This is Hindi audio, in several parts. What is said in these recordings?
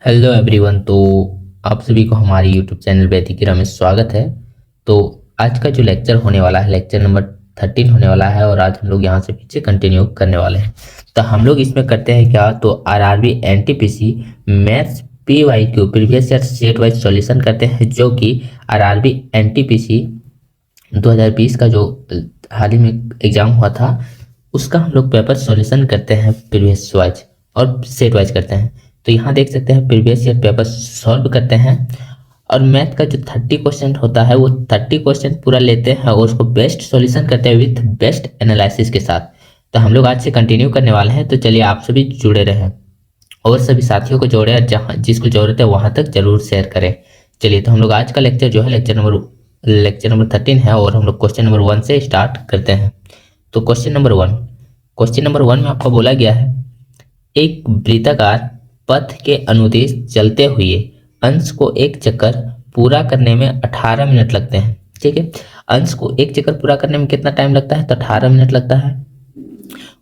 Hello everyone. तो आप सभी को हमारे यूट्यूब चैनल वैदिकीरा में स्वागत है। तो आज का जो लेक्चर होने वाला है लेक्चर नंबर 13 होने वाला है और आज हम लोग यहाँ से पीछे कंटिन्यू करने वाले हैं। तो हम लोग इसमें करते हैं क्या, तो RRB NTPC maths PYQ previous year set wise solution करते हैं, जो कि आरआरबी एनटीपीसी 2020 का जो हाल ही में एग्जाम हुआ था उसका हम लोग पेपर सॉल्यूशन करते हैं प्रीवियस वाइज और सेट वाइज करते हैं। तो यहाँ देख सकते हैं प्रीवियस ईयर पेपर सॉल्व करते हैं और मैथ का जो 30 क्वेश्चन होता है वो 30 क्वेश्चन पूरा लेते हैं और उसको बेस्ट सॉल्यूशन करते हैं विथ बेस्ट एनालिसिस के साथ। तो हम लोग आज से कंटिन्यू करने वाले हैं। तो चलिए आप सभी जुड़े रहें और सभी साथियों को जोड़े और जहाँ जिसको जरूरत है वहां तक जरूर शेयर करें। चलिए, तो हम लोग आज का लेक्चर जो है लेक्चर नंबर 13 है और हम लोग क्वेश्चन नंबर 1 से स्टार्ट करते हैं। तो क्वेश्चन नंबर 1 में आपको बोला गया है, एक वृत्ताकार पथ के अनुदेश चलते हुए अंश को एक चक्कर पूरा करने में 18 मिनट लगते हैं। ठीक है, अंश को एक चक्कर पूरा करने में कितना टाइम लगता है, तो 18 मिनट लगता है।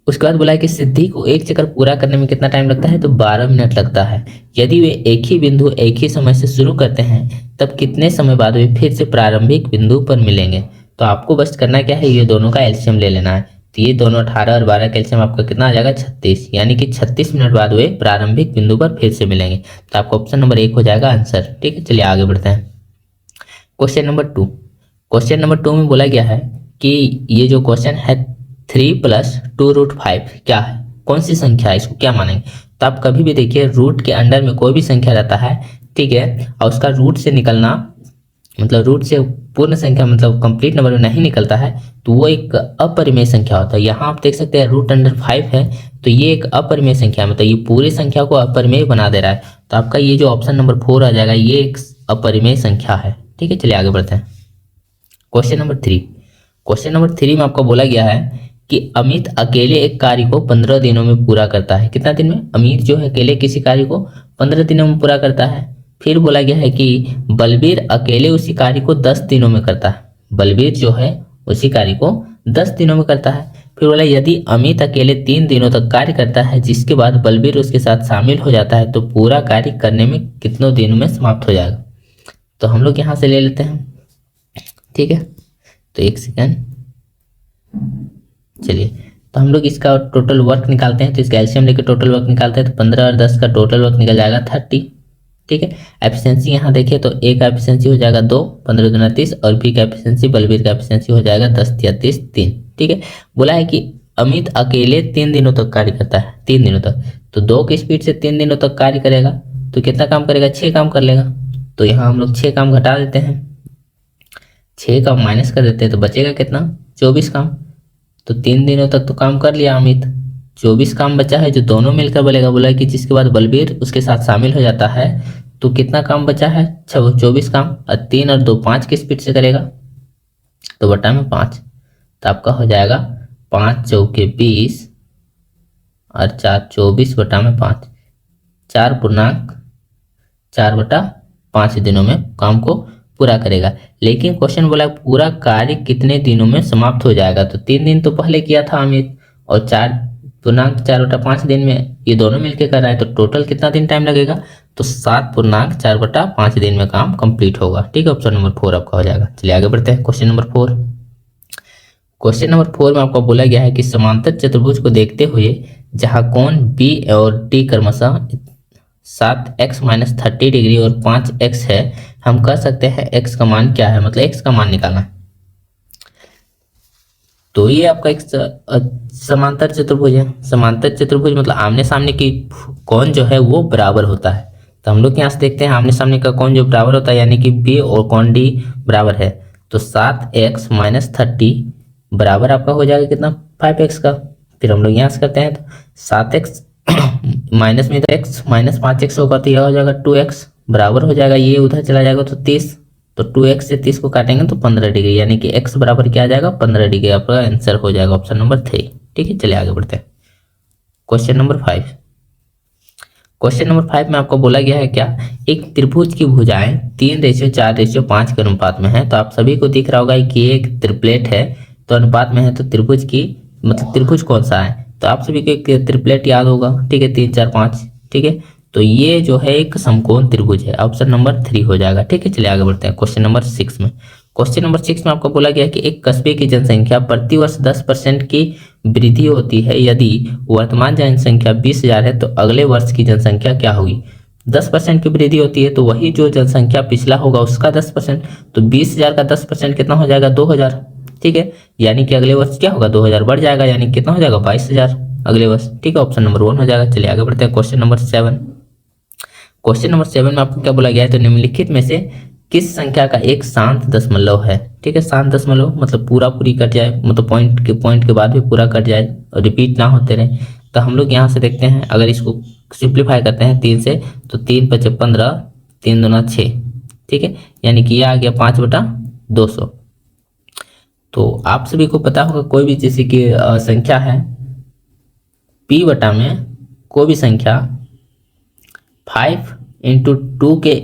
उसके बाद बोला है कि सिद्धि को एक चक्कर पूरा करने में कितना टाइम लगता है, तो 12 मिनट लगता है। यदि वे एक ही बिंदु एक ही समय से शुरू करते हैं तब कितने समय बाद वे फिर से प्रारंभिक बिंदु पर मिलेंगे। तो आपको बस करना क्या है, ये दोनों का एलसीएम ले लेना है। तो ये दोनों 18 और 12 का एलसीएम आपका कितना आ जाएगा, 36, यानी कि 36 मिनट बाद वे प्रारंभिक बिंदु पर फिर से मिलेंगे। तो आपका ऑप्शन नंबर 1 हो जाएगा आंसर। ठीक है, चलिए आगे बढ़ते हैं। क्वेश्चन नंबर 2 में बोला गया है कि ये जो क्वेश्चन है 3 + 2√5 क्या है, कौन सी संख्या है, इसको क्या मानेंगे। तो आप कभी भी देखिए रूट के अंडर में कोई भी संख्या रहता है, ठीक है, और उसका रूट से निकलना मतलब रूट से पूर्ण संख्या मतलब कंप्लीट नंबर में नहीं निकलता है तो वो एक अपरिमेय संख्या होता है। यहाँ आप देख सकते हैं रूट अंडर 5 है तो ये एक अपरिमेय संख्या मतलब ये पूरी संख्या को अपरिमेय बना दे रहा है। तो आपका ये जो ऑप्शन नंबर 4 आ जाएगा, ये एक अपरिमेय संख्या है। ठीक है, चलिए आगे बढ़ते हैं। क्वेश्चन नंबर 3 में आपको बोला गया है कि अमित अकेले एक कार्य को 15 दिनों में पूरा करता है। कितना दिन में, अमित जो है अकेले किसी कार्य को 15 दिनों में पूरा करता है। फिर बोला गया है कि बलबीर अकेले उसी कार्य को 10 दिनों में करता है। बलबीर जो है उसी कार्य को 10 दिनों में करता है। फिर बोला यदि अमित अकेले 3 दिनों तक कार्य करता है जिसके बाद बलबीर उसके साथ शामिल हो जाता है तो पूरा कार्य करने में कितनों दिनों में समाप्त हो जाएगा। तो हम लोग यहाँ से ले लेते हैं। ठीक है, तो एक सेकेंड, चलिए, तो हम लोग इसका टोटल वर्क निकालते हैं। तो इसका एलसीएम लेके टोटल वर्क निकालते हैं तो 15 और 10 का टोटल वर्क निकल जाएगा 30। ठीक है, एफिशिएंसी यहाँ देखिए तो ए का एफिशिएंसी हो जाएगा 2, 15 दूना 30 और बी का एफिशिएंसी बलबीर का एफिशिएंसी हो जाएगा 10 या 30 3। ठीक है, बोला है कि अमित अकेले 3 दिनों तक कार्य करता है, 3 दिनों तक, तो 2 की स्पीड से 3 दिनों तक कार्य करेगा तो कितना काम करेगा, 6 काम कर लेगा। तो यहाँ हम लोग 6 काम घटा देते हैं, 6 का माइनस कर देते हैं तो बचेगा कितना, 24 काम। तो 3 दिनों तक तो काम कर लिया अमित, 24 काम बचा है जो दोनों मिलकर बोलेगा। बोला कि जिसके बाद बलबीर उसके साथ शामिल हो जाता है तो कितना काम बचा है, 24 काम, और 3 और 2 5 की स्पीड से करेगा तो बटा में 5। तो आपका हो जाएगा 5 चौके 20 और 4 24 बटा में 5, 4.4/5 दिनों में काम को पूरा करेगा। लेकिन क्वेश्चन बोला पूरा कार्य कितने दिनों में समाप्त हो जाएगा। तो 3 दिन तो पहले किया था अमित और 4.4/5 दिन में ये दोनों मिलकर कर रहा है तो टोटल कितना दिन टाइम लगेगा, तो 7.4/5 दिन में काम कंप्लीट होगा। ठीक है, ऑप्शन नंबर 4 आपका हो जाएगा। चलिए आगे बढ़ते हैं। क्वेश्चन नंबर 4 में आपको बोला गया है कि समांतर चतुर्भुज को देखते हुए जहां कोण बी और डी क्रमशः 7x - 30 डिग्री और 5x है, हम कह सकते हैं x का मान क्या है, मतलब x का मान निकालना है। तो ये आपका एक समांतर चतुर्भुज है। समांतर चतुर्भुज मतलब आमने सामने की कोण जो है वो बराबर होता है। तो हम लोग यहाँ से देखते हैं आमने सामने का कोण जो बराबर होता है यानी कि बी और कोण डी बराबर है। तो 7x - 30 बराबर आपका हो जाएगा कितना, 5x का। फिर हम लोग यहाँ से करते हैं तो 7x माइनस में तो x - 5x होगा तो यह हो जाएगा 2x बराबर हो जाएगा, ये उधर चला जाएगा तो 30। तो 2x से 30 को काटेंगे तो 15 डिग्री, यानी कि x बराबर क्या आ जाएगा, 15 डिग्री आपका आंसर हो जाएगा ऑप्शन नंबर 3। ठीक है, चलिए आगे बढ़ते हैं। क्वेश्चन नंबर 5 में आपको बोला गया है क्या, एक त्रिभुज की भुजाएं 3:4:5 के अनुपात में है। तो आप सभी को दिख रहा होगा कि एक त्रिप्लेट है तो अनुपात में है, तो त्रिभुज की मतलब त्रिभुज कौन सा है, तो आप सभी को एक त्रिप्लेट याद होगा। ठीक है, 3 4 5। ठीक है, तो ये जो है एक समकोण त्रिभुज है, ऑप्शन नंबर 3 हो जाएगा। ठीक है, चलिए आगे बढ़ते हैं क्वेश्चन नंबर 6 में। क्वेश्चन नंबर 6 में आपको बोला गया है कि एक कस्बे की जनसंख्या प्रतिवर्ष 10% की वृद्धि होती है। यदि वर्तमान जनसंख्या 20,000 है तो अगले वर्ष की जनसंख्या क्या होगी? 10% की वृद्धि होती है तो वही जो जनसंख्या पिछला होगा उसका 10%, तो 20,000 का 10% कितना हो जाएगा? 2,000। ठीक है, यानी कि अगले वर्ष क्या होगा? 2,000 बढ़ जाएगा, यानी कितना हो जाएगा? 22,000 अगले वर्ष। ठीक है, ऑप्शन नंबर 1 हो जाएगा। चलिए आगे बढ़ते हैं क्वेश्चन नंबर 7। क्वेश्चन नंबर 7 में आपको क्या बोला गया है? तो निम्नलिखित में से किस संख्या का एक शांत दशमलव है? ठीक है, शांत दशमलव मतलब पूरा पूरी कट जाए, मतलब पॉइंट के बाद भी पूरा कट जाए और रिपीट ना होते रहे। तो हम लोग यहाँ से देखते हैं, अगर इसको सिंप्लीफाई करते हैं 3 से, तो 3 × 5 = 15, 3 दूना 6। ठीक है, यानी कि यह आ गया 5/200। तो आप सभी को पता होगा कोई भी जैसे कि संख्या है p बटा में कोई भी संख्या 5 × 2 के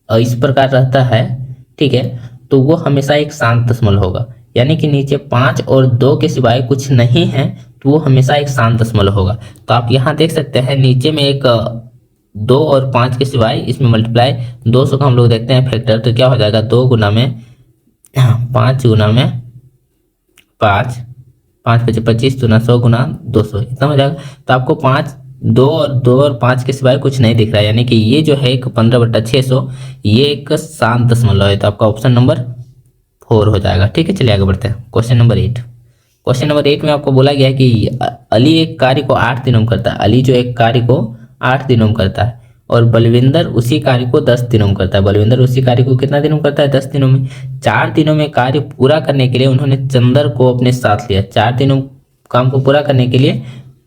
इस प्रकार रहता है। ठीक है, तो वो हमेशा एक शांत दशमलव होगा, यानी कि नीचे 5 और 2 के सिवाय कुछ नहीं है तो वो हमेशा एक शांत दशमलव होगा। तो आप यहाँ देख सकते हैं नीचे में एक 2 और 5 के सिवाय इसमें मल्टीप्लाई 200 का हम लोग देखते हैं फैक्टर, तो क्या हो जाएगा? 2 गुना में 5 गुना में 5, 5 × 5 = 25, दूना 100 गुना 200, इतना हो जाएगा। तो आपको 2 और 5 के सिवाय कुछ नहीं दिख रहा है, यानी कि ये जो है एक 15/600 ये एक शांत दशमलव है। तो आपका ऑप्शन नंबर 4 हो जाएगा। ठीक है, चलिए आगे बढ़ते हैं क्वेश्चन नंबर 8। क्वेश्चन नंबर 8 में आपको बोला गया है कि अली एक कार्य को 8 दिनों में करता है। अली जो एक कार्य को 8 दिनों में करता है और बलविंदर उसी कार्य को 10 दिनों में करता है। बलविंदर उसी कार्य को कितना दिनों में करता है? 10 दिनों में। 4 दिनों में कार्य पूरा करने के लिए उन्होंने चंदर को अपने साथ लिया। 4 दिनों काम को पूरा करने के लिए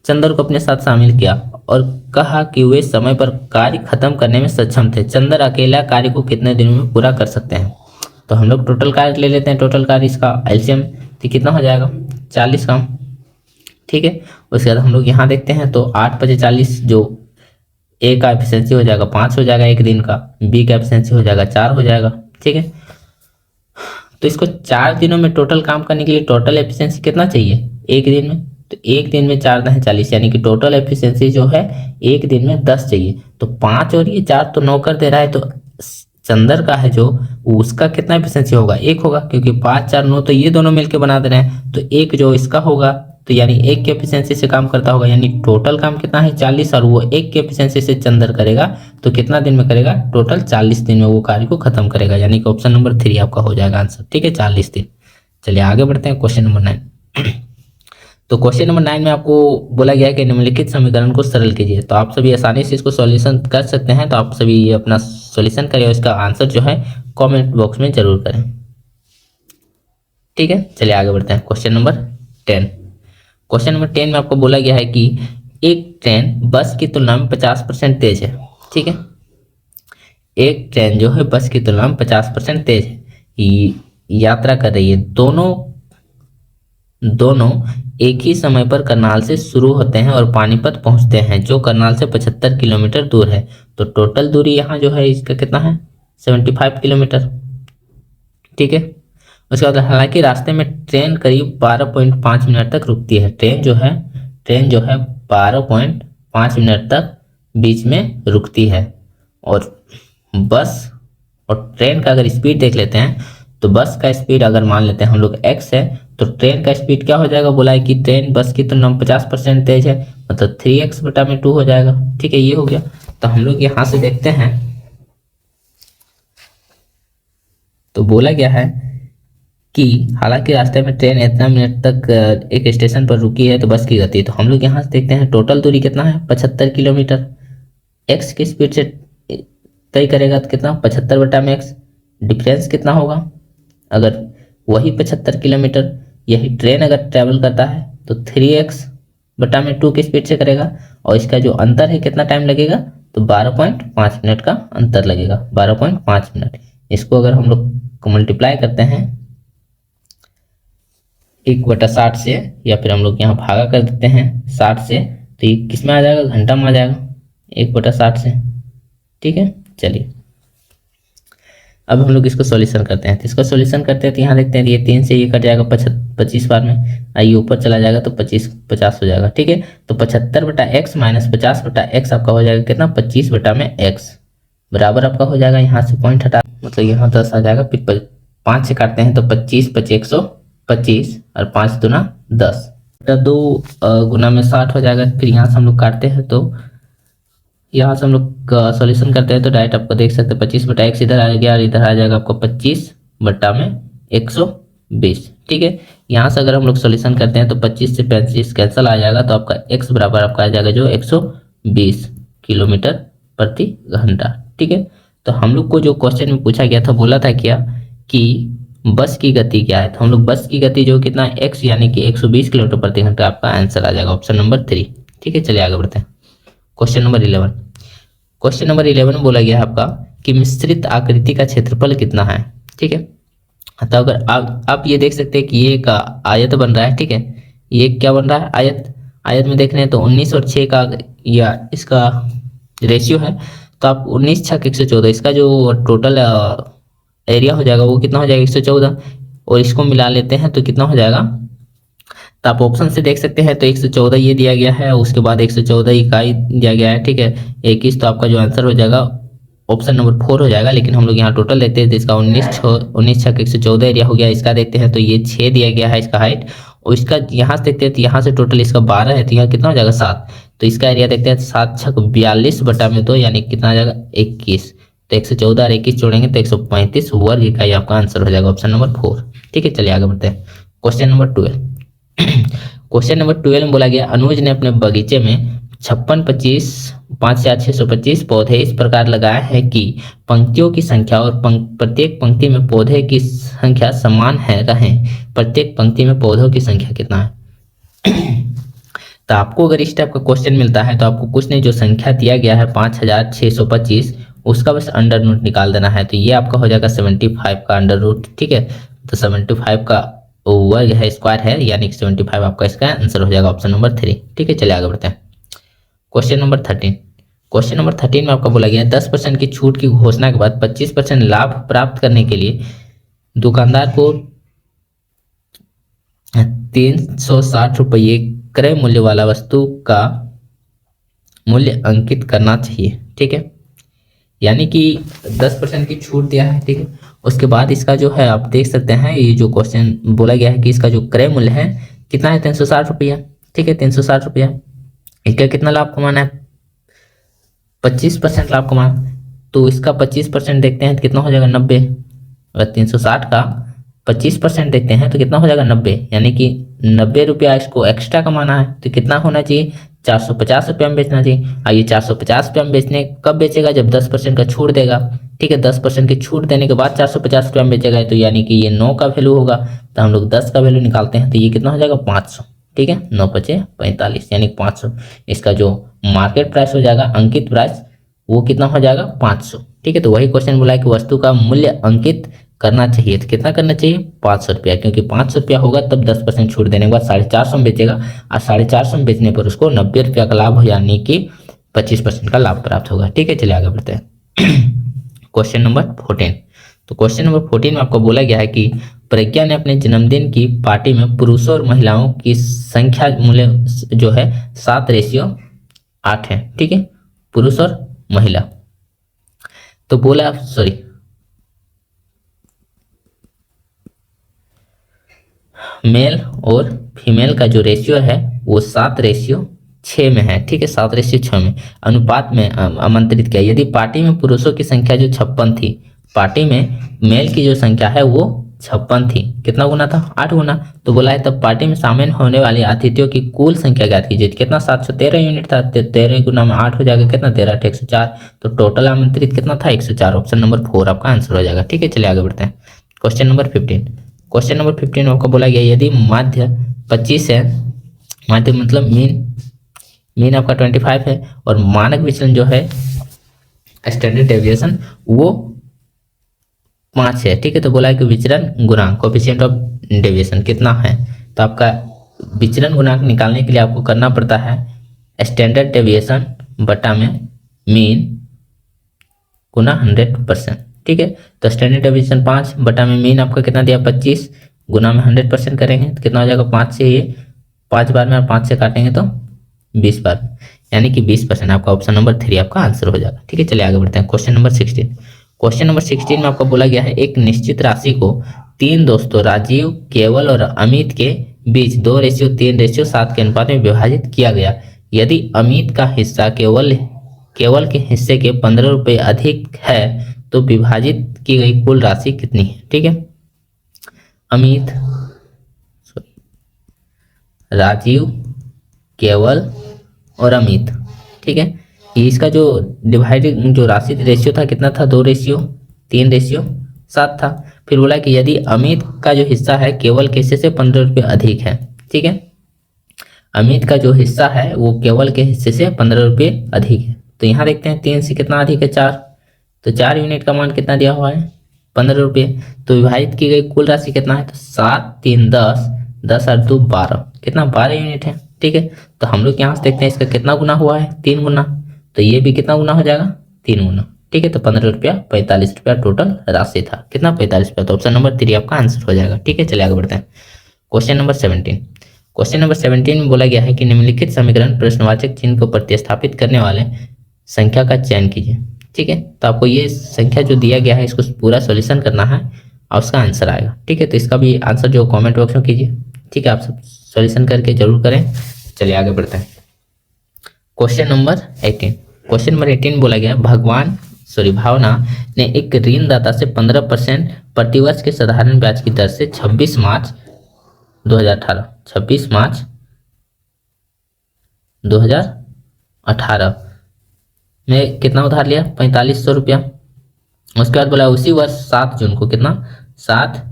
चंदर को अपने साथ शामिल किया और कहा कि वे समय पर कार्य खत्म करने में सक्षम थे। चंदर अकेला कार्य को कितने दिनों में पूरा कर सकते हैं? तो हम लोग टोटल कार्य ले लेते हैं। टोटल कार्य इसका एलसीएम तो कितना हो जाएगा? 40 का। ठीक है, उसके बाद हम लोग यहाँ देखते हैं तो 8 × 40, जो ए का एफिशिएंसी हो जाएगा 5 हो जाएगा एक दिन का, बी का एफिशिएंसी हो जाएगा 4 हो जाएगा। ठीक है, तो इसको 4 दिनों में टोटल काम करने के लिए टोटल एफिशिएंसी कितना चाहिए एक दिन में? तो एक दिन में 4 × 40, यानी कि टोटल एफिशिएंसी जो है एक दिन में 10 चाहिए। तो 5 और ये 4 तो 9 कर दे रहा है, तो चंदर का है जो उसका कितना एफिशिएंसी होगा? 1 होगा, क्योंकि 5 4 9 तो ये दोनों मिलकर बना दे रहे हैं, तो एक जो इसका होगा तो यानी 1 के एफिशिएंसी से काम करता होगा, यानी टोटल काम कितना है? 40, और वो 1 के एफिशिएंसी से चंदर करेगा तो कितना दिन में करेगा? टोटल 40 दिन में वो कार्य को खत्म करेगा, यानी कि ऑप्शन नंबर 3 आपका हो जाएगा आंसर। ठीक है, 40 दिन। चलिए आगे बढ़ते हैं क्वेश्चन नंबर 9। तो क्वेश्चन नंबर 9 में आपको बोला गया है कि निम्नलिखित समीकरण को सरल कीजिए। तो आप सभी आसानी से इसको सॉल्यूशन कर सकते हैं, तो आप सभी अपना सॉल्यूशन करें और इसका आंसर जो है कमेंट बॉक्स में जरूर करें। ठीक है, चलिए आगे बढ़ते हैं क्वेश्चन नंबर 10। क्वेश्चन नंबर 10 में आपको बोला गया है कि एक ट्रेन बस की तुलना में 50% तेज है। ठीक है, एक ट्रेन जो है बस की तुलना में 50% तेज है, यात्रा कर रही है। दोनों एक ही समय पर करनाल से शुरू होते हैं और पानीपत पहुंचते हैं, जो करनाल से 75 किलोमीटर दूर है। तो टोटल दूरी यहाँ जो है इसका कितना है? 75 किलोमीटर। ठीक है, उसके बाद हालांकि रास्ते में ट्रेन करीब 12.5 मिनट तक रुकती है। ट्रेन जो है 12.5 मिनट तक बीच में रुकती है। और बस और ट्रेन का अगर स्पीड देख लेते हैं तो बस का स्पीड अगर मान लेते हैं हम लोग x है, तो ट्रेन का स्पीड क्या हो जाएगा? बोला है कि ट्रेन बस की तुलना में 50% तेज है, मतलब 3x/2 हो जाएगा। ठीक है, ये हो गया। तो हम लोग यहाँ से देखते हैं तो बोला गया है कि हालांकि रास्ते में ट्रेन इतना मिनट तक एक स्टेशन पर रुकी है तो बस की गति। तो हम लोग यहाँ से देखते हैं टोटल दूरी कितना है? 75 किलोमीटर। x की स्पीड से तय करेगा तो कितना? 75/x। डिफरेंस कितना होगा? अगर वही 75 किलोमीटर यही ट्रेन अगर ट्रेवल करता है तो 3x/2 की स्पीड से करेगा, और इसका जो अंतर है कितना टाइम लगेगा? तो 12.5 मिनट का अंतर लगेगा, 12.5 मिनट। इसको अगर हम लोग मल्टीप्लाई करते हैं 1/60 से, या फिर हम लोग यहाँ भागा कर देते हैं 60 से, तो ये किस में आ जाएगा? घंटा में आ जाएगा 1/60 से। ठीक है, चलिए अब हम लोग इसको सॉल्यूशन करते हैं। तो इसको सॉल्यूशन करते हैं तो यहाँ देखते हैं ये 3 से ये कट जाएगा 25 बार में, आइए ऊपर चला जाएगा तो 25 50 हो जाएगा। ठीक है, तो 75 बटा एक्स माइनस 50 बटा एक्स आपका हो जाएगा कितना, 25 बटा में एक्स बराबर आपका हो जाएगा, यहाँ से पॉइंट हटा मतलब यहाँ 10 आ जाएगा, फिर 5 से काटते हैं तो 25 25 125 और 5 दूना 10 बटा 2 गुना में 60 हो जाएगा। फिर यहाँ से हम लोग काटते हैं तो यहाँ से हम लोग सॉल्यूशन करते हैं तो डायरेक्ट आपको देख सकते हैं 25 बटा एक्स इधर आ गया और इधर आ जाएगा आपको 25 बटा में 120। ठीक है, यहाँ से अगर हम लोग सॉल्यूशन करते हैं तो 25 से 35 कैंसिल आ जाएगा, तो आपका एक्स बराबर आपका आ जाएगा जो 120 किलोमीटर प्रति घंटा। ठीक है, तो हम लोग को जो क्वेश्चन में पूछा गया था, बोला था क्या कि बस की गति क्या है, तो हम लोग बस की गति जो कितना एक्स यानी कि 120 किलोमीटर प्रति घंटा, आपका आंसर आ जाएगा ऑप्शन नंबर 3। ठीक है, चलिए आगे बढ़ते हैं। क्वेश्चन नंबर 11, क्वेश्चन नंबर 11 बोला गया है आपका कि मिश्रित आकृति का क्षेत्रफल कितना है। ठीक है, तो अगर आप ये देख सकते हैं कि ये एक आयत बन रहा है। ठीक है, ये क्या बन रहा है, आयत। आयत में देख रहे हैं तो 19 और 6 का या इसका रेशियो है, तो आप 19 छक 114, इसका जो टोटल एरिया हो जाएगा वो कितना हो जाएगा 114, और इसको मिला लेते हैं तो कितना हो जाएगा, तो आप ऑप्शन से देख सकते हैं तो 114 ये दिया गया है, उसके बाद 114 इकाई दिया गया है। ठीक है, 21, तो आपका जो आंसर हो जाएगा ऑप्शन नंबर 4 हो जाएगा। लेकिन हम लोग यहाँ टोटल लेते हैं तो इसका 19 छक 114 एरिया हो गया। इसका देखते हैं तो ये 6 दिया गया है इसका हाइट, और इसका यहाँ से देखते हैं तो यहाँ से टोटल इसका 12 है, तो यहाँ कितना हो जाएगा 7, तो इसका एरिया देखते हैं 7 छक 42 बटा में 2 यानी कितना आ जाएगा 21, तो 114 और 21 जोड़ेंगे तो 135 वर्ग इकाई आपका आंसर हो जाएगा ऑप्शन नंबर 4। ठीक है, चलिए आगे बढ़ते हैं। क्वेश्चन नंबर 12, क्वेश्चन नंबर 12 में बोला गया अनुज ने अपने बगीचे में 56 5625 पौधे इस प्रकार लगाए हैं कि पंक्तियों की संख्या और प्रत्येक पंक्ति में पौधे की संख्या समान है रहें। प्रत्येक पंक्ति में पौधों की संख्या कितना है। तो आपको अगर इस टाइप का क्वेश्चन मिलता है तो आपको कुछ नहीं, जो संख्या दिया गया है 5625 उसका बस अंडर रूट निकाल देना है, तो ये आपका हो जाएगा 75 का अंडर रूट। ठीक है, तो 75 का वर्ग है, स्क्वायर है, यानी कि 75 आपका इसका आंसर हो जाएगा ऑप्शन नंबर 3। ठीक है, चलिए आगे बढ़ते हैं। क्वेश्चन नंबर 13, क्वेश्चन नंबर 13 में आपका बोला गया 10% की छूट की घोषणा के बाद 25% लाभ प्राप्त करने के लिए दुकानदार को 360 रुपये क्रय मूल्य वाला वस्तु का मूल्य अंकित करना चाहिए। ठीक है, यानी कि 10% की छूट दिया है। ठीक है, उसके बाद इसका जो है आप देख सकते हैं, ये जो क्वेश्चन बोला गया है कि इसका जो क्रय मूल्य है कितना है 360 रुपया। ठीक है, 360 रुपया, इसका कितना लाभ कमाना है 25% लाभ कमाना, तो इसका 25% देखते हैं तो कितना हो जाएगा 90। अगर 360 का 25% देखते हैं तो कितना हो जाएगा 90, यानी कि 90 रुपया इसको एक्स्ट्रा कमाना है, तो कितना होना चाहिए 450 रुपया में बेचना चाहिए। आइए 450 रुपया में बेचने कब बेचेगा, जब 10% का छूट देगा। ठीक है, 10% की छूट देने के बाद 450 रुपया में बेचेगा, तो यानी कि ये 9 का वैल्यू होगा, तो हम लोग 10 का वैल्यू निकालते हैं तो ये कितना हो जाएगा 500। ठीक है, 9 5 45 यानी 500, इसका जो मार्केट प्राइस हो जाएगा अंकित प्राइस वो कितना हो जाएगा 500। ठीक है, तो वही क्वेश्चन बोला है कि वस्तु का मूल्य अंकित करना चाहिए, तो कितना करना चाहिए 500 रुपया, क्योंकि 500 रुपया होगा तब 10% छूट देने के बाद 450 में बेचेगा, और 450 में बेचने पर उसको 90 रुपया का लाभ हो, यानी कि 25% का लाभ प्राप्त होगा। ठीक है, चलिए आगे बढ़ते हैं। क्वेश्चन नंबर 14, तो क्वेश्चन नंबर 14 में आपको बोला गया है कि प्रज्ञा ने अपने जन्मदिन की पार्टी में पुरुषों और महिलाओं की संख्या मूल्य जो है 7:8 है। ठीक है, पुरुष और महिला, तो बोला मेल और फीमेल का जो रेशियो है वो 7:6 में है। ठीक है, 7:6 में अनुपात में आमंत्रित किया। यदि पार्टी में पुरुषों की संख्या जो 56 थी, पार्टी में मेल की जो संख्या है वो 56 थी, कितना गुना था 8 गुना, तो बोला है तब पार्टी में शामिल होने वाले अतिथियों की कुल संख्या ज्ञात कीजिए। कितना 713 यूनिट था, 13 गुना में 8 हो जाएगा, कितना 13 104, तो टोटल आमंत्रित कितना था 104, ऑप्शन नंबर 4 आपका आंसर हो जाएगा। ठीक है, चलिए आगे बढ़ते हैं। क्वेश्चन नंबर 15, क्वेश्चन नंबर 15 में आपको बोला गया यदि माध्य 25 है, माध्य मतलब मीन आपका 25 है, और मानक विचलन जो है स्टैंडर्ड डेविएशन वो 5 है। ठीक है, तो बोला है कि विचलन गुणांक कोएफिशिएंट ऑफ डेविएशन कितना है, तो आपका विचलन गुणांक निकालने के लिए आपको करना पड़ता है स्टैंडर्ड डेविएशन बटा में मीन गुना 100%। ठीक है, तो स्टैंडर्ड डेविएशन 5 बटा में मीन आपका कितना दिया 25, गुना में 100% करेंगे तो कितना हो जाएगा, 5 से ये 5 बार में और 5 से काटेंगे तो 20 बार में, यानी कि 20%। आपका ऑप्शन नंबर 3 आपका आंसर हो जाएगा। ठीक है, चलिए आगे बढ़ते हैं। Question number 16। क्वेश्चन नंबर 16 में आपको बोला गया है एक निश्चित राशि को 3 दोस्तों राजीव, केवल और अमित के बीच 2:3:7 के अनुपात में विभाजित किया गया। यदि अमित का हिस्सा केवल के हिस्से के 15 रुपये अधिक है तो विभाजित की गई कुल राशि कितनी है। ठीक है, अमित, राजीव, केवल और अमित। ठीक है, इसका जो डिवाइडेड जो राशि रेशियो था कितना था, 2:3:7 था। फिर बोला कि यदि अमित का जो हिस्सा है केवल के हिस्से से 15 रुपये अधिक है। ठीक है, अमित का जो हिस्सा है वो केवल के हिस्से से 15 रुपये अधिक है। तो यहाँ देखते हैं 3 से कितना अधिक है, 4, तो 4 यूनिट का मान कितना दिया हुआ है, 15 रुपये। तो विभाजित की गई कुल राशि कितना है, तो 7 3 10, 10 और 2 12, कितना 12 यूनिट है। ठीक है, तो हम लोग यहाँ से देखते हैं इसका कितना गुना हुआ है, 3 गुना, तो ये भी कितना गुना हो जाएगा, 3 गुना। ठीक है, तो 15 रुपया 45 रुपया टोटल राशि था, कितना 45 रुपया। तो ऑप्शन नंबर 3 आपका आंसर हो जाएगा। ठीक है, चलिए आगे बढ़ते हैं। Question number 17। क्वेश्चन नंबर 17 में बोला गया है कि निम्नलिखित समीकरण प्रश्नवाचक चिन्ह को प्रतिस्थापित करने वाले संख्या का चयन कीजिए। ठीक है, तो आपको ये संख्या जो दिया गया है इसको पूरा सॉल्यूशन करना है और उसका आंसर आएगा। ठीक है, तो इसका भी आंसर जो कमेंट बॉक्स में कीजिए। ठीक है, आप सब सॉल्यूशन करके जरूर करें। चलिए आगे बढ़ते हैं। Question number 18। क्वेश्चन नंबर 18 बोला गया भावना ने एक ऋणदाता से 15% प्रतिवर्ष के साधारण ब्याज की दर से 26 मार्च 2018 में कितना उधार लिया, 4500 रुपया। उसके बाद बोला उसी वर्ष 7 जून को, कितना 7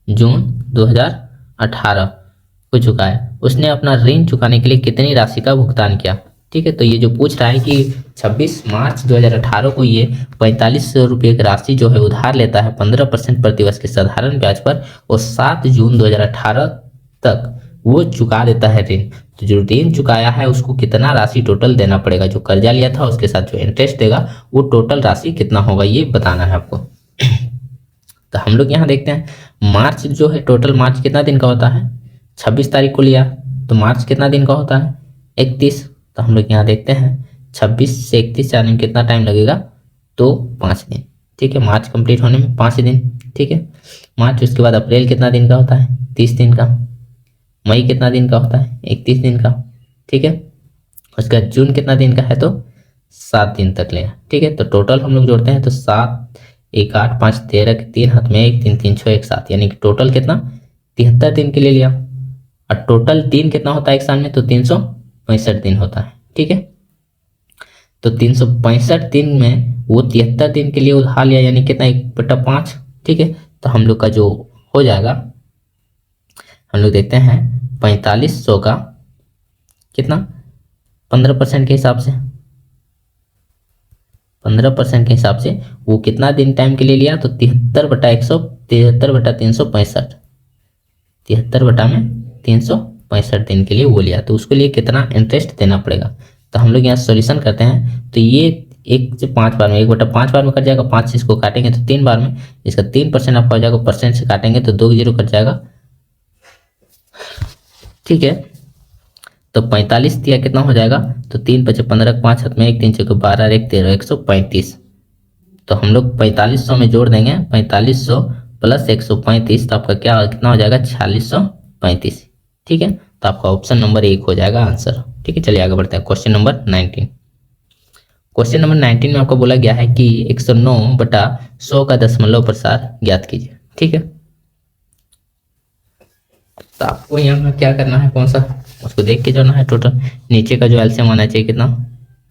जून 2018 को चुकाया। उसने अपना ऋण चुकाने के लिए कितनी राशि का भुगतान किया। ठीक है, तो ये जो पूछ रहा है कि 26 मार्च 2018 को ये 4500 रुपये की राशि जो है उधार लेता है 15% प्रतिवर्ष के साधारण ब्याज पर, और 7 जून 2018 तक वो चुका देता है ऋण। तो जो ऋण चुकाया है उसको कितना राशि टोटल देना पड़ेगा, जो कर्जा लिया था उसके साथ जो इंटरेस्ट देगा वो टोटल राशि कितना होगा, ये बताना है आपको। तो हम लोग यहाँ देखते हैं मार्च जो है, टोटल मार्च कितना दिन का होता है, 26 तारीख को लिया, तो मार्च कितना दिन का होता है, 31। तो हम लोग यहाँ देखते हैं 26 से 31 जाने में कितना टाइम लगेगा, तो 5 दिन। ठीक है, मार्च कंप्लीट होने में 5 दिन। ठीक है, मार्च, उसके बाद अप्रैल कितना दिन का होता है, 30 दिन का। मई कितना दिन का होता है, 31 दिन का। ठीक है, उसके बाद जून कितना दिन का है, तो 7 दिन तक लेगा। ठीक है, तो टोटल हम लोग जोड़ते हैं तो 7 1 8 5 13 के 3 हाथ में 1 3 3 6 1 7, यानी कि टोटल कितना 73 दिन के लिए लिया। और टोटल दिन कितना होता है एक साल में, तो 365 दिन होता है। ठीक है, तो 365 दिन में वो 73 दिन के लिए उधार लिया, यानी कितना 1/5। ठीक है, तो हम लोग का जो हो जाएगा, हम लोग देखते हैं 4500 का कितना 15% के हिसाब से, 15% के हिसाब से वो कितना दिन टाइम के लिए लिया, तो 73/365, 73/365 दिन के लिए वो लिया। तो उसके लिए कितना इंटरेस्ट देना पड़ेगा। तो हम लोग यहाँ सॉल्यूशन करते हैं, तो ये 1 से 5 बार में 1/5 बार में कट जाएगा, 5 से इसको काटेंगे तो 3 बार में, इसका 3% आपका हो जाएगा, परसेंट से काटेंगे तो 2 0 कट जाएगा। ठीक है, तो 45 दिया कितना हो जाएगा, तो 3 5 15 5 हाथ में 1 3 6 12 1 13 135। तो हम लोग 4500 में जोड़ देंगे, 4500 प्लस 135, तो आपका क्या कितना हो जाएगा, 4635। ठीक है, तो आपका ऑप्शन नंबर 1 हो जाएगा आंसर। ठीक है, चलिए आगे बढ़ते हैं। Question number 19। क्वेश्चन नंबर 19 में आपको बोला गया है कि 109/100 का दशमलव प्रसार ज्ञात कीजिए। ठीक है, तो आपको यहाँ क्या करना है, कौन सा, उसको देख के जाना है। टोटल नीचे का जो एलसीएम आना चाहिए कितना,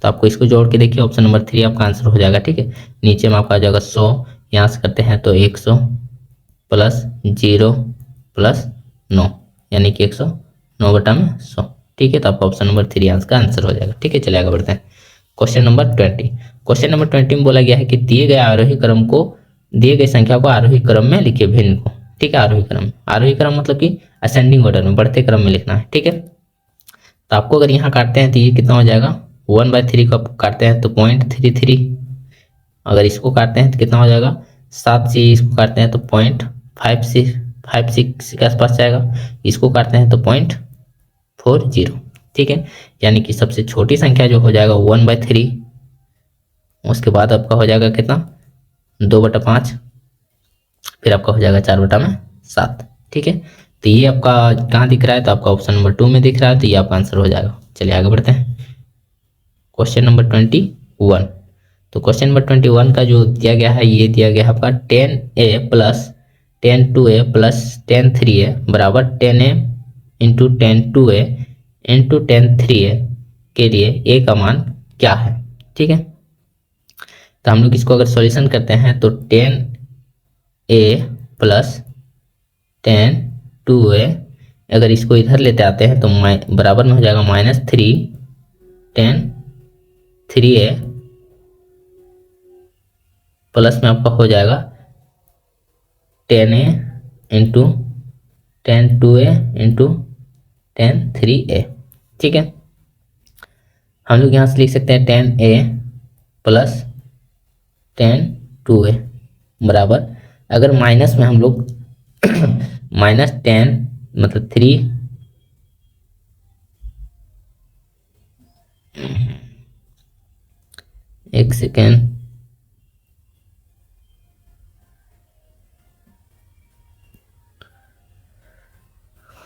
तो आपको इसको जोड़ के देखिए, ऑप्शन नंबर 3 आपका आंसर हो जाएगा। ठीक है, नीचे में आपका आ जाएगा 100, यहाँ से करते हैं तो 100 प्लस 0 प्लस 9, यानी कि 109/100। ठीक है, तो आपका ऑप्शन नंबर 3 का आंसर हो जाएगा। ठीक है, चलिए आगे बढ़ते हैं। Question number 20। क्वेश्चन नंबर 20 में बोला गया है कि दिए गए संख्या को आरोही क्रम में लिखिए, भिन्न को। ठीक है, आरोही क्रम मतलब कि असेंडिंग ऑर्डर में, बढ़ते क्रम में लिखना है। ठीक है, तो आपको अगर यहाँ काटते हैं तो ये कितना हो जाएगा, 1/3 को काटते हैं तो 0.33, अगर इसको काटते हैं तो कितना हो जाएगा, 7 से इसको काटते हैं तो 0.56, 0.56 के आसपास जाएगा। इसको काटते हैं तो 0.40, ठीक है। यानी कि सबसे छोटी संख्या जो हो जाएगा 1/3, उसके बाद आपका हो जाएगा कितना 2/5, फिर आपका हो जाएगा 4/7, ठीक है। तो ये आपका कहाँ दिख रहा है, तो आपका ऑप्शन नंबर 2 में दिख रहा है, तो ये आपका आंसर हो जाएगा। चलिए आगे बढ़ते हैं क्वेश्चन नंबर 21। तो क्वेश्चन नंबर 21 का जो दिया गया है, ये दिया गया है आपका 10a plus 10 2a plus 10 3a बराबर 10a into 10 2a into 10 3a के लिए a का मान क्या है, ठीक है। तो हम लोग इसको अगर सॉल्यूशन करते हैं तो 10a प्लस 10 2a, अगर इसको इधर लेते आते हैं तो बराबर में हो जाएगा -3 10 3a प्लस में आपका हो जाएगा 10a into 10 2a into 10 3a, ठीक है। हम लोग यहाँ से लिख सकते हैं 10a प्लस 10 2a बराबर, अगर माइनस में हम लोग -10 मतलब 3 एक सेकेंड,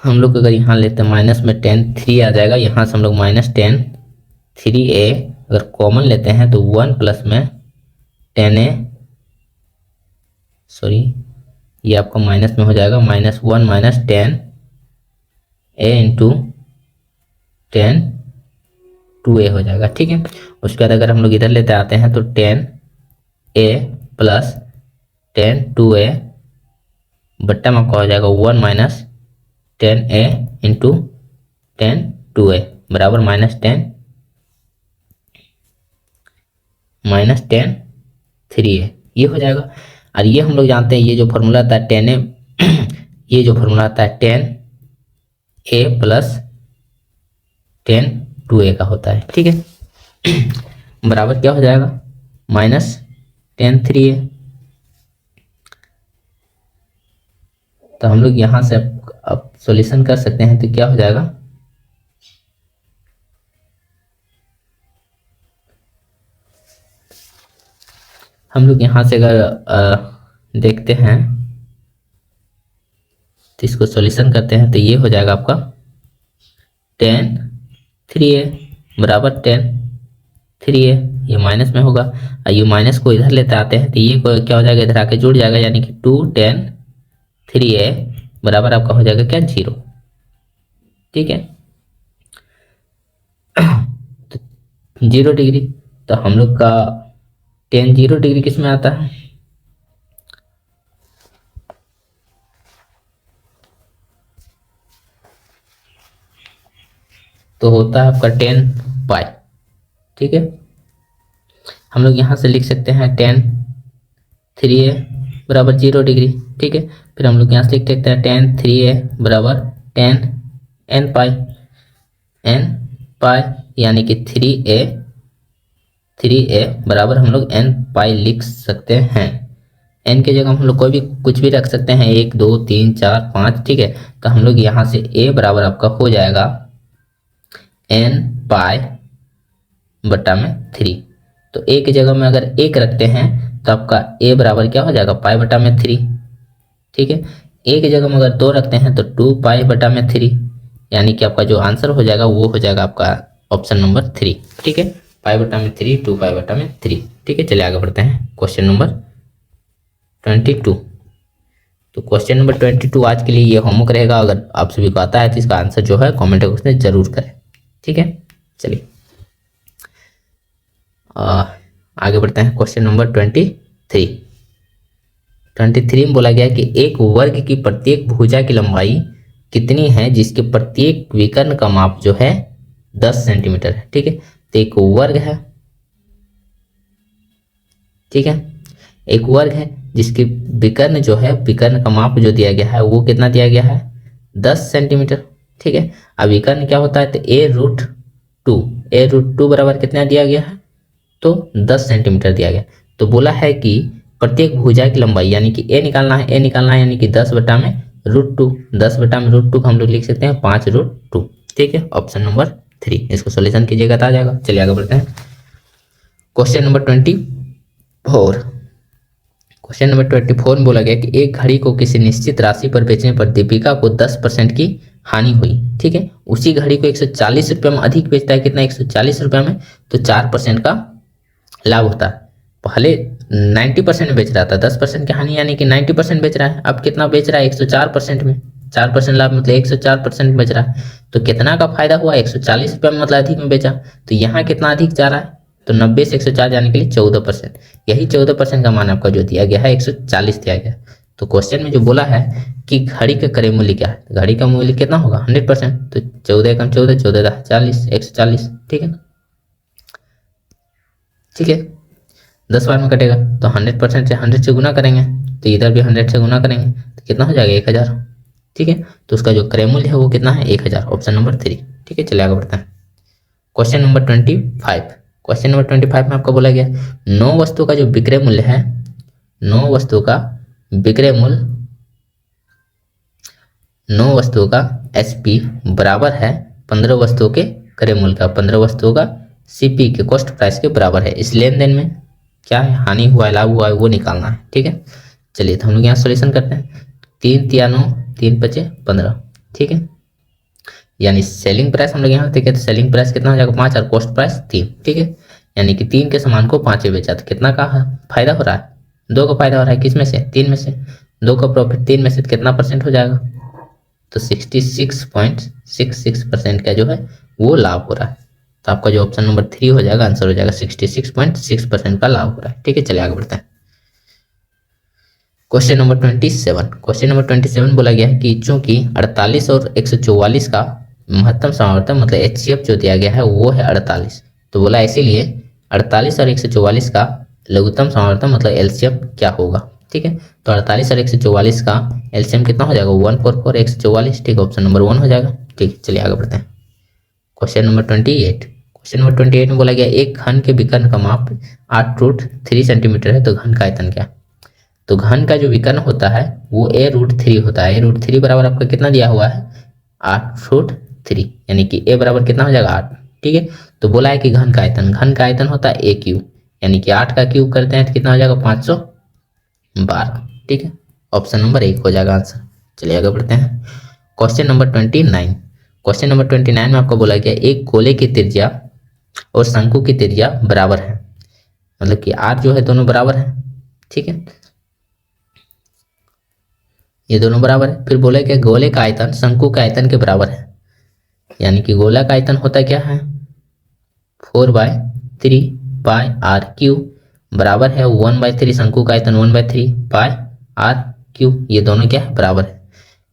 हम लोग अगर यहाँ लेते हैं माइनस में 10 3 आ जाएगा, यहाँ से हम लोग -10 3a अगर कॉमन लेते हैं तो 1 प्लस में 10a, सॉरी ये आपका माइनस में हो जाएगा -1 -10a इंटू 10 2a हो जाएगा, ठीक है। उसके बाद अगर हम लोग इधर लेते आते हैं तो 10a प्लस 10 2a बट्टा में आपका हो जाएगा 1 -10a इंटू 10 2a बराबर -10 3a, ये हो जाएगा। और ये हम लोग जानते हैं ये जो फॉर्मूला था 10a ये जो फॉर्मूला था 10a प्लस 10 2a का होता है, ठीक है। बराबर क्या हो जाएगा -10 3a। तो हम लोग यहाँ से अब सॉल्यूशन कर सकते हैं, तो क्या हो जाएगा हम लोग यहाँ से अगर देखते हैं तो इसको सॉल्यूशन करते हैं तो ये हो जाएगा आपका 10 3a बराबर 10 3a, ये माइनस में होगा और ये माइनस को इधर लेते आते हैं तो ये क्या हो जाएगा इधर आके जुड़ जाएगा, यानी कि 2 10 3a बराबर आपका हो जाएगा क्या 0, ठीक है। तो 0 डिग्री, तो हम लोग का 10 0 डिग्री किस में आता है, तो होता है आपका 10 पाई, ठीक है। हम लोग यहाँ से लिख सकते हैं 10 3a बराबर 0 डिग्री, ठीक है। फिर हम लोग यहाँ से लिख सकते हैं 10 3a बराबर 10 n पाई यानी कि 3a बराबर हम लोग n पाई लिख सकते हैं। n के जगह हम लोग कोई भी कुछ भी रख सकते हैं, 1 2 3 4 5, ठीक है। तो हम लोग यहाँ से a बराबर आपका हो जाएगा n पाई बटा में 3। तो a की जगह में अगर 1 रखते हैं तो आपका a बराबर क्या हो जाएगा पाई बटा में 3, ठीक है। a की जगह में अगर 2 रखते हैं तो 2 पाई बटा में 3, यानी कि आपका जो आंसर हो जाएगा वो हो जाएगा आपका ऑप्शन नंबर 3, ठीक है। पाई बटा में 3 2 पाई बटा में 3, ठीक है। चलिए आगे बढ़ते हैं क्वेश्चन नंबर 22। तो क्वेश्चन नंबर 22 आज के लिए ये होमवर्क रहेगा, अगर आप सभी को आता है तो इसका आंसर जो है कमेंट बॉक्स में जरूर करें, ठीक है। चलिए आगे बढ़ते हैं क्वेश्चन नंबर 23 में बोला गया कि एक वर्ग की प्रत्येक भुजा की लंबाई कितनी है जिसके प्रत्येक विकर्ण का माप जो है 10 सेंटीमीटर है, ठीक है। तो एक वर्ग है, ठीक है, एक वर्ग है जिसके विकर्ण जो है विकर्ण का माप जो दिया गया है वो कितना दिया गया है 10 सेंटीमीटर, ठीक है। अब विकर्ण क्या होता है तो a√2 बराबर कितना दिया गया है तो 10 सेंटीमीटर दिया गया। तो बोला है कि प्रत्येक भुजा की लंबाई यानी कि a निकालना है यानी कि 10 बटा में √2, 10 बटा में √2 को हम लोग लिख सकते हैं 5√2। ठीक है, ऑप्शन नंबर 3। इसको सोल्यूशन कीजिएगा तो आ जाएगा। चलिए आगे बढ़ते हैं। Question number 24। क्वेश्चन नंबर 24 में बोला गया कि एक घड़ी को किसी निश्चित राशि पर बेचने पर दीपिका को 10% की हानि हुई। ठीक है, उसी घड़ी को 140 रुपये में अधिक बेचता है, कितना, 140 रुपये में, तो 4% का लाभ होता है। पहले 90% में बेच रहा था, 10% की हानि यानी कि 90% बेच रहा है। अब कितना बेच रहा है, 104% में, 4% लाभ मतलब 104% बेच रहा है। तो कितना का फायदा हुआ, 140 रुपये में मतलब अधिक में बेचा। तो यहाँ कितना अधिक जा रहा है, तो 90 से 104 जाने के लिए 14%। यही 14% का मान आपका जो दिया गया है 140 दिया गया। तो क्वेश्चन में जो बोला है कि घड़ी का क्रय मूल्य क्या है, घड़ी का मूल्य कितना होगा, 100%। तो 14 कम 14, 14 40, 140। ठीक है, ठीक है, 10 बार में कटेगा तो 100% से 100 से गुना करेंगे, तो इधर भी 100 से गुना करेंगे तो कितना हो जाएगा, 1000। ठीक है, तो उसका जो क्रय मूल्य है वो कितना है, 1000, ऑप्शन नंबर 3। ठीक है, चलिए आगे बढ़ते हैं। Question number 25। क्वेश्चन नंबर 25 में आपको बोला गया 9 वस्तु का जो विक्रय मूल्य है, 9 वस्तु का विक्रय मूल्य, 9 वस्तुओं का एसपी बराबर है 15 वस्तुओं के क्रय मूल्य का, 15 वस्तुओं का सीपी के कॉस्ट प्राइस के बराबर है। इस लेन देन में क्या है, हानि हुआ है, लाभ हुआ है, वो निकालना है। ठीक है, चलिए तो हम लोग यहाँ सोल्यूशन करते हैं। 3 तिया 9, 3 पचे 15। ठीक है, यानी सेलिंग प्राइस हम लोग यहाँ देखें तो सेलिंग प्राइस कितना हो जाएगा, 5, और कॉस्ट प्राइस 3। ठीक है, यानी कि 3 के सामान को 5 में बेचा तो कितना का फायदा हो रहा है, 2 का फायदा हो रहा है। किस में से, 3 में से। 2 का प्रॉफिट 3 में से कितना परसेंट हो जाएगा, तो 66.66% का जो है वो लाभ हो रहा है। तो आपका जो ऑप्शन नंबर 3 हो जाएगा, आंसर हो जाएगा 66.6% का लाभ हो रहा है। ठीक है, चलिए आगे बढ़ते हैं। Question number 27। क्वेश्चन नंबर 27 बोला गया है कि चूंकि 48 और 144 का महत्तम समावर्तन मतलब HCF जो दिया गया है वो है 48, तो बोला इसीलिए 48 और 144 का लघुत्तम समावर्तन मतलब LCM क्या होगा। ठीक है, तो 48 और 144 का LCM कितना हो जाएगा, 144, 144। ठीक, ऑप्शन नंबर 1 हो जाएगा। ठीक, चलिए आगे बढ़ते हैं। Question number 28। क्वेश्चन नंबर 28 में बोला गया एक घन के विकर्ण का माप 8√3 सेंटीमीटर है, तो घन का आयतन क्या। तो घन का जो विकर्ण होता है वो a√3 होता है। a√3 बराबर आपका कितना दिया हुआ है, 8√3, यानी कि a बराबर कितना हो जाएगा, 8। ठीक है, तो बोला है कि घन का आयतन, घन का आयतन होता है a क्यूब, यानी कि 8 का क्यूब करते हैं तो कितना हो जाएगा, 512। ठीक है, ऑप्शन नंबर 1 हो जाएगा आंसर। चलिए आगे बढ़ते हैं। Question number 29। क्वेश्चन नंबर 29 में आपको बोला गया एक गोले की त्रिज्या और शंकु की त्रिज्या बराबर है, मतलब कि r जो है दोनों बराबर है। ठीक है, ये दोनों बराबर है। फिर बोले कि गोले का आयतन शंकु के आयतन के बराबर है, यानी कि गोला का आयतन होता क्या है, 4/3 पाई r क्यूब बराबर है 1/3, शंकु का आयतन 1/3 पाई r क्यूब, ये दोनों क्या है, बराबर है।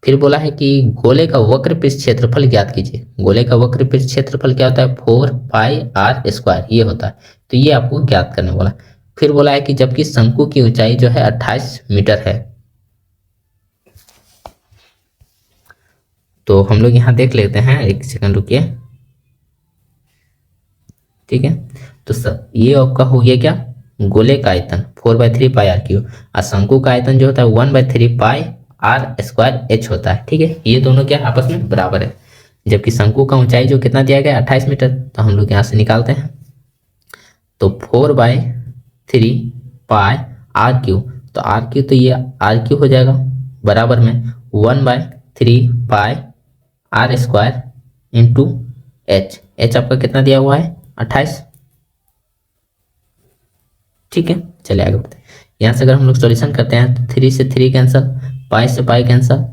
फिर बोला है कि गोले का वक्र पृष्ठ क्षेत्रफल ज्ञात कीजिए। गोले का वक्र पृष्ठ क्षेत्रफल क्या होता है, 4πr², ये होता है, तो ये आपको ज्ञात करने वाला। फिर बोला है कि जबकि शंकु की ऊंचाई जो है 28 मीटर है, तो हम लोग यहाँ देख लेते हैं, एक सेकंड रुकिए। ठीक है, तो ये आपका हो गया क्या, गोले का आयतन 4/3 पाई r क्यूब, और शंकु का आयतन जो होता है 1/3 पाई r²h होता है। ठीक है, ये दोनों क्या आपस में बराबर है। जबकि शंकु का ऊंचाई जो कितना दिया गया 28 मीटर, तो हम लोग यहाँ से निकालते हैं, तो 4/3 पाई r क्यूब, तो r क्यूब तो ये r क्यूब हो जाएगा बराबर में 1/3 पाई r² इंटू h। h आपका कितना दिया हुआ है, 28। ठीक है, चलिए आगे बढ़ते हैं। यहाँ से अगर हम लोग सॉल्यूशन करते हैं तो 3 से 3 कैंसल, पाई से पाई कैंसल,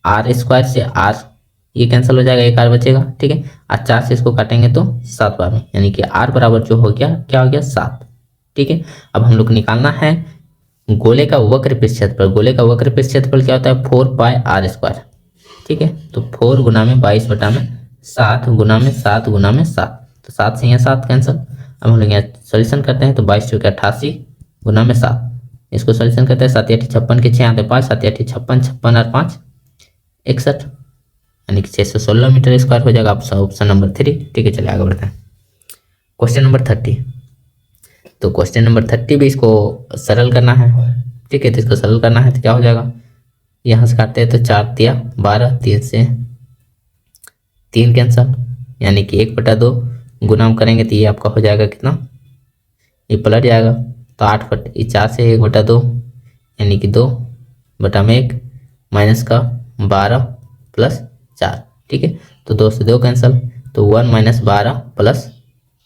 r² से r ये कैंसिल हो जाएगा, एक r बचेगा। ठीक है, और 4 से इसको काटेंगे तो 7 बार में, यानी कि r बराबर जो हो गया क्या हो गया, 7। ठीक है, अब हम लोग निकालना है गोले का वक्र पृष्ठ क्षेत्रफल। गोले का वक्र पृष्ठ क्षेत्रफल क्या होता है, 4πr²। ठीक है, तो 4 गुना में 22 बटा में 7 गुना में 7 गुना में 7, तो 7 से यहाँ 7 कैंसिल। अब हम लोग यहाँ सोल्यूशन करते हैं तो 22 चौके 88 गुना में 7, इसको सोल्यूशन करते हैं 7 8 56 के 6 आते 5, 7 8 56, 56 और 5 61, यानी कि 616 मीटर स्क्वायर हो जाएगा ऑप्शन नंबर 3। ठीक है, चलिए आगे बढ़ते हैं। Question number 30। तो क्वेश्चन नंबर 30 भी इसको सरल करना है। ठीक है, तो इसको सरल करना है तो क्या हो जाएगा, यहाँ से काटते हैं तो 4 दिया 12, 3 से 3 कैंसल, यानी कि 1/2 गुना हम करेंगे तो ये आपका हो जाएगा कितना, ये पलट जाएगा तो 4 से 1/2 यानी कि 2/1 माइनस का 12 प्लस 4। ठीक है, तो 2 से 2 कैंसल, तो 1 माइनस 12 प्लस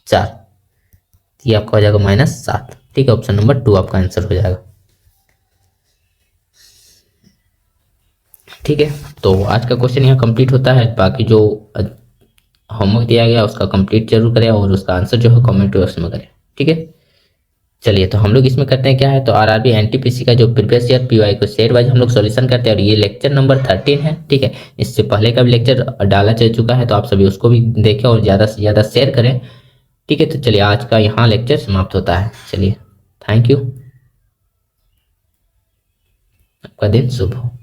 4, ये आपका हो जाएगा -7। ठीक है, ऑप्शन नंबर 2 आपका आंसर हो जाएगा। ठीक है, तो आज का क्वेश्चन यहाँ कंप्लीट होता है। बाकी जो होमवर्क दिया गया उसका कंप्लीट जरूर करें और उसका आंसर जो है कमेंट बॉक्स में करें। ठीक है, चलिए तो हम लोग इसमें करते हैं क्या है, तो आरआरबी एनटीपीसी का जो प्रीवियस ईयर पीवाई को शेयर वाइज हम लोग सॉल्यूशन करते हैं और ये लेक्चर नंबर 13 है। ठीक है, इससे पहले का भी लेक्चर डाला जा चुका है, तो आप सभी उसको भी देखें और ज़्यादा से ज़्यादा शेयर करें। ठीक है, तो चलिए आज का यहाँ लेक्चर समाप्त होता है। चलिए, थैंक यू, आपका दिन शुभ हो।